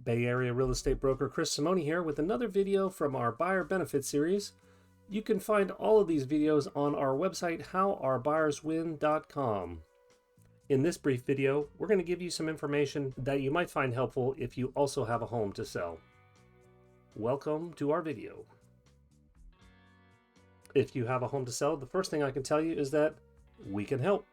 Bay Area real estate broker Chris Simone here with another video from our buyer benefit series. You can find all of these videos on our website, howourbuyerswin.com. In this brief video, we're going to give you some information that you might find helpful if you also have a home to sell. Welcome to our video. If you have a home to sell, the first thing I can tell you is that we can help.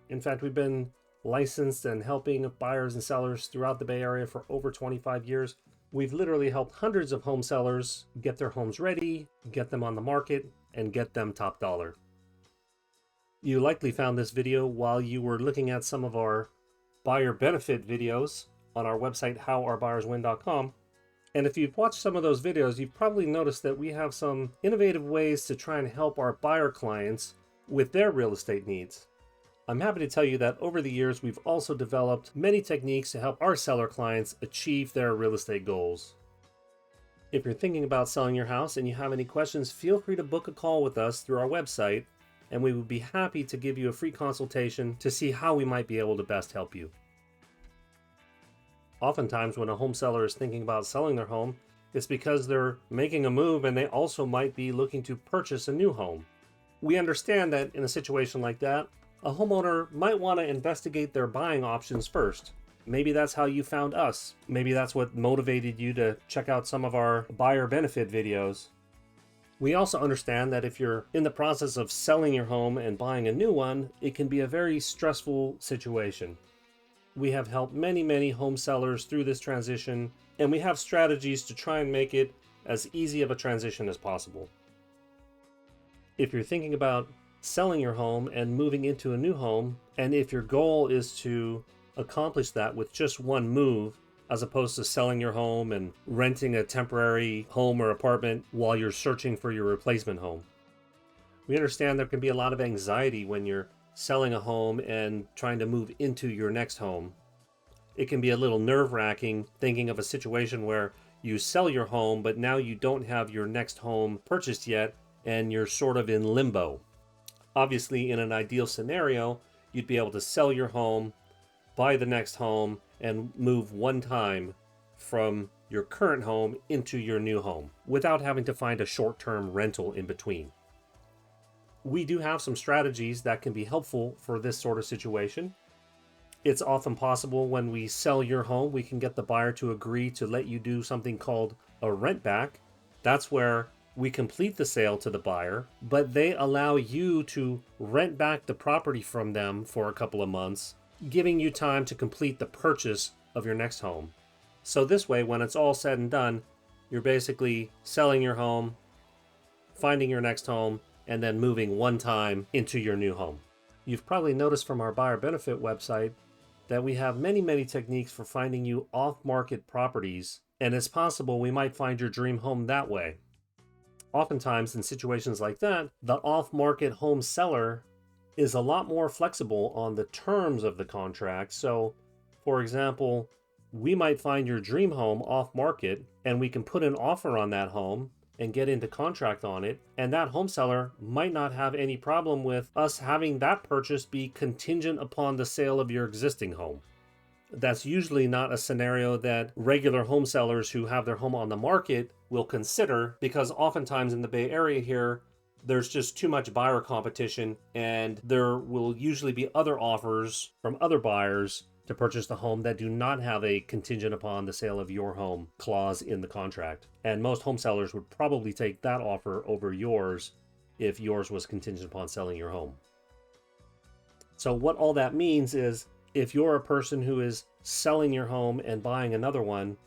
In fact, we've been licensed and helping buyers and sellers throughout the Bay Area for over 25 years. We've literally helped hundreds of home sellers get their homes ready, get them on the market, and get them top dollar. You likely found this video while you were looking at some of our buyer benefit videos on our website, howourbuyerswin.com. And if you've watched some of those videos, you've probably noticed that we have some innovative ways to try and help our buyer clients with their real estate needs. I'm happy to tell you that over the years, we've also developed many techniques to help our seller clients achieve their real estate goals. If you're thinking about selling your house and you have any questions, feel free to book a call with us through our website, and we would be happy to give you a free consultation to see how we might be able to best help you. Oftentimes, when a home seller is thinking about selling their home, it's because they're making a move and they also might be looking to purchase a new home. We understand that in a situation like that, a homeowner might want to investigate their buying options first. Maybe that's how you found us. Maybe that's what motivated you to check out some of our buyer benefit videos. We also understand that if you're in the process of selling your home and buying a new one, it can be a very stressful situation. We have helped many home sellers through this transition, and we have strategies to try and make it as easy of a transition as possible. If you're thinking about selling your home and moving into a new home, and if your goal is to accomplish that with just one move, as opposed to selling your home and renting a temporary home or apartment while you're searching for your replacement home. We understand there can be a lot of anxiety when you're selling a home and trying to move into your next home. It can be a little nerve-wracking thinking of a situation where you sell your home, but now you don't have your next home purchased yet, and you're sort of in limbo. Obviously, in an ideal scenario, you'd be able to sell your home, buy the next home, and move one time from your current home into your new home without having to find a short-term rental in between. We do have some strategies that can be helpful for this sort of situation. It's often possible when we sell your home, we can get the buyer to agree to let you do something called a rent back. That's where we complete the sale to the buyer, but they allow you to rent back the property from them for a couple of months, giving you time to complete the purchase of your next home. So this way, when it's all said and done, you're basically selling your home, finding your next home, and then moving one time into your new home. You've probably noticed from our buyer benefit website that we have many techniques for finding you off-market properties, and it's possible we might find your dream home that way. Oftentimes, in situations like that, the off-market home seller is a lot more flexible on the terms of the contract. So, for example, we might find your dream home off-market, and we can put an offer on that home and get into contract on it, and that home seller might not have any problem with us having that purchase be contingent upon the sale of your existing home. That's usually not a scenario that regular home sellers who have their home on the market will consider, because oftentimes in the Bay Area here, there's just too much buyer competition, and there will usually be other offers from other buyers to purchase the home that do not have a contingent upon the sale of your home clause in the contract. And most home sellers would probably take that offer over yours if yours was contingent upon selling your home. So what all that means is, if you're a person who is selling your home and buying another one,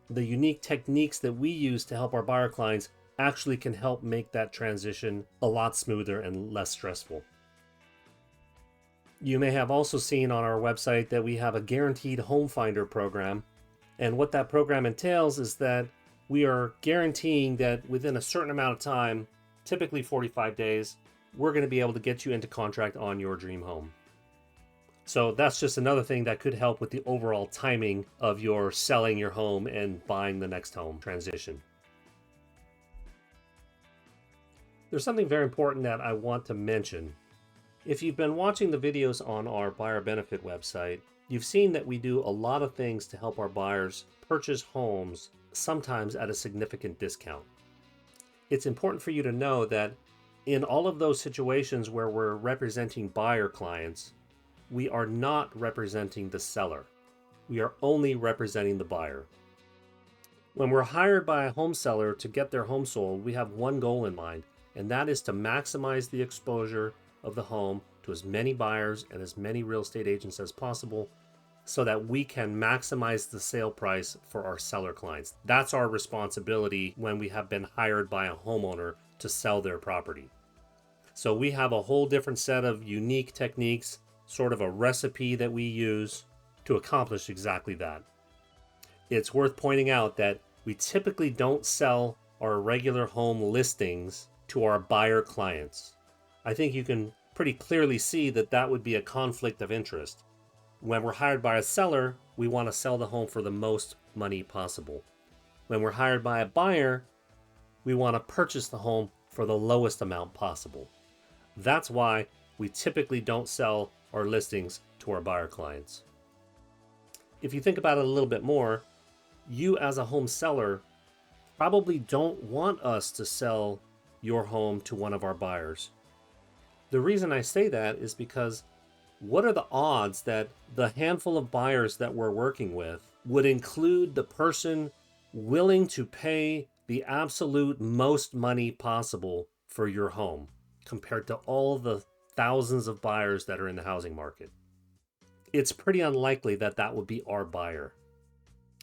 the unique techniques that we use to help our buyer clients actually can help make that transition a lot smoother and less stressful. You may have also seen on our website that we have a guaranteed home finder program. And what that program entails is that we are guaranteeing that within a certain amount of time, typically 45 days, we're going to be able to get you into contract on your dream home. So that's just another thing that could help with the overall timing of your selling your home and buying the next home transition. There's something very important that I want to mention. If you've been watching the videos on our buyer benefit website, you've seen that we do a lot of things to help our buyers purchase homes sometimes at a significant discount. It's important for you to know that in all of those situations where we're representing buyer clients, we are not representing the seller. We are only representing the buyer. When we're hired by a home seller to get their home sold, we have one goal in mind, and that is to maximize the exposure of the home to as many buyers and as many real estate agents as possible so that we can maximize the sale price for our seller clients. That's our responsibility when we have been hired by a homeowner to sell their property. So we have a whole different set of unique techniques, sort of a recipe that we use to accomplish exactly that. It's worth pointing out that we typically don't sell our regular home listings to our buyer clients. I think you can pretty clearly see that that would be a conflict of interest. When we're hired by a seller, we want to sell the home for the most money possible. When we're hired by a buyer, we want to purchase the home for the lowest amount possible. That's why we typically don't sell our listings to our buyer clients. If you think about it a little bit more, you as a home seller probably don't want us to sell your home to one of our buyers. The reason I say that is because what are the odds that the handful of buyers that we're working with would include the person willing to pay the absolute most money possible for your home compared to all the thousands of buyers that are in the housing market? It's pretty unlikely that that would be our buyer.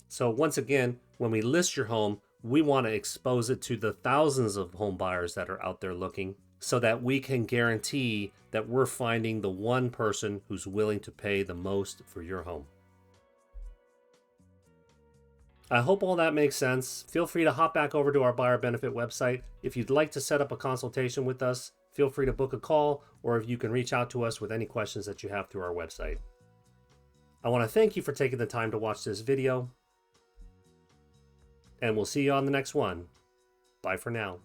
So once again, when we list your home, we want to expose it to the thousands of home buyers that are out there looking so that we can guarantee that we're finding the one person who's willing to pay the most for your home. I hope all that makes sense. Feel free to hop back over to our buyer benefit website. If you'd like to set up a consultation with us, feel free to book a call, or if you can reach out to us with any questions that you have through our website. I want to thank you for taking the time to watch this video, and we'll see you on the next one. Bye for now.